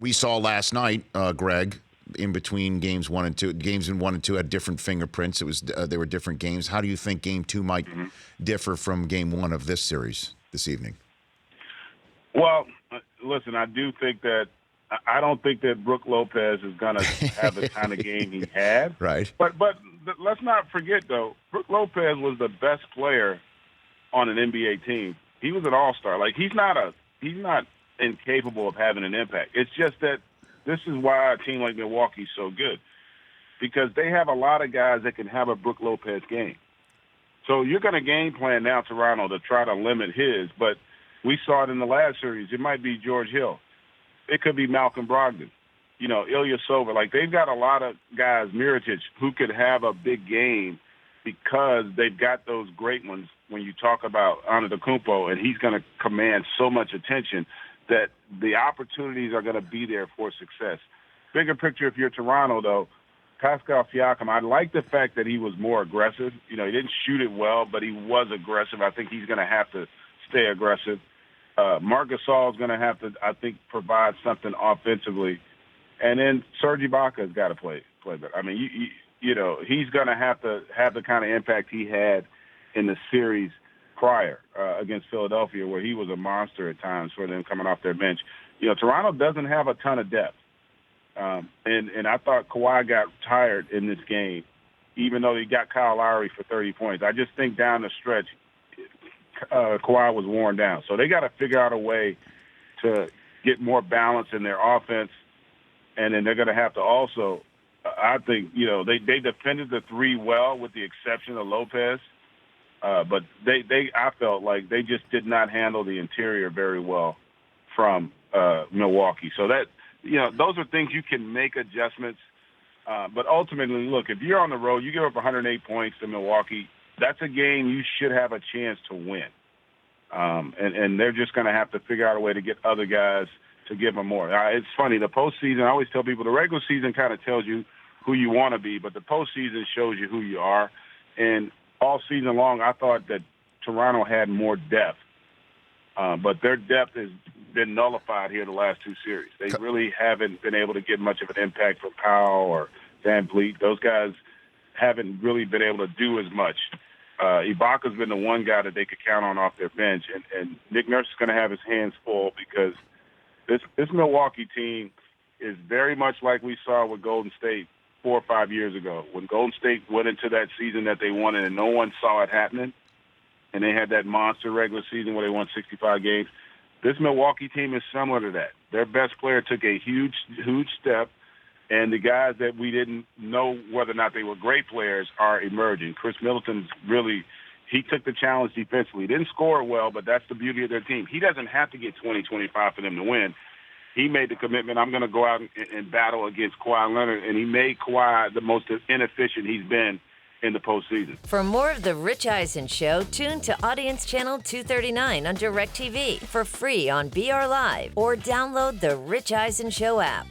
We saw last night, Greg, in between games 1 and 2. Games in 1 and 2 had different fingerprints. It was they were different games. How do you think Game 2 might differ from Game 1 of this series this evening? Well, listen, I do think that I don't think that Brook Lopez is going to have the kind of game he had. Right. But let's not forget, though, Brook Lopez was the best player on an NBA team. He was an all-star. Like, he's not incapable of having an impact. It's just that this is why a team like Milwaukee is so good, because they have a lot of guys that can have a Brook Lopez game. So you're going to game plan now, Toronto, to try to limit his. But we saw it in the last series. It might be George Hill. It could be Malcolm Brogdon, Ilyasova. Like, they've got a lot of guys, Mirotic, who could have a big game because they've got those great ones when you talk about Antetokounmpo, and he's going to command so much attention that the opportunities are going to be there for success. Bigger picture, if you're Toronto, though, Pascal Siakam, I like the fact that he was more aggressive. He didn't shoot it well, but he was aggressive. I think he's going to have to stay aggressive. Marc Gasol is going to have to, I think, provide something offensively. And then Serge Ibaka's got to play better. I mean, he's going to have the kind of impact he had in the series prior against Philadelphia, where he was a monster at times for them coming off their bench. Toronto doesn't have a ton of depth. And I thought Kawhi got tired in this game, even though he got Kyle Lowry for 30 points. I just think down the stretch, Kawhi was worn down. So they got to figure out a way to get more balance in their offense. And then they're going to have to also, I think, they defended the three well with the exception of Lopez. But I felt like they just did not handle the interior very well from Milwaukee. So that, those are things you can make adjustments. But ultimately, look, if you're on the road, you give up 108 points to Milwaukee, that's a game you should have a chance to win. And they're just going to have to figure out a way to get other guys to give them more. It's funny, the postseason, I always tell people the regular season kind of tells you who you want to be, but the postseason shows you who you are. And all season long, I thought that Toronto had more depth. But their depth has been nullified here the last two series. They really haven't been able to get much of an impact from Powell or Van Vliet. Those guys haven't really been able to do as much. Ibaka's been the one guy that they could count on off their bench. And Nick Nurse is going to have his hands full because this Milwaukee team is very much like we saw with Golden State 4 or 5 years ago. When Golden State went into that season that they won and no one saw it happening, and they had that monster regular season where they won 65 games, this Milwaukee team is similar to that. Their best player took a huge step, and the guys that we didn't know whether or not they were great players are emerging. Chris Middleton's really – he took the challenge defensively. He didn't score well, but that's the beauty of their team. He doesn't have to get 20, 25 for them to win. He made the commitment, I'm going to go out and battle against Kawhi Leonard, and he made Kawhi the most inefficient he's been in the postseason. For more of The Rich Eisen Show, tune to Audience Channel 239 on DirecTV for free on BR Live or download The Rich Eisen Show app.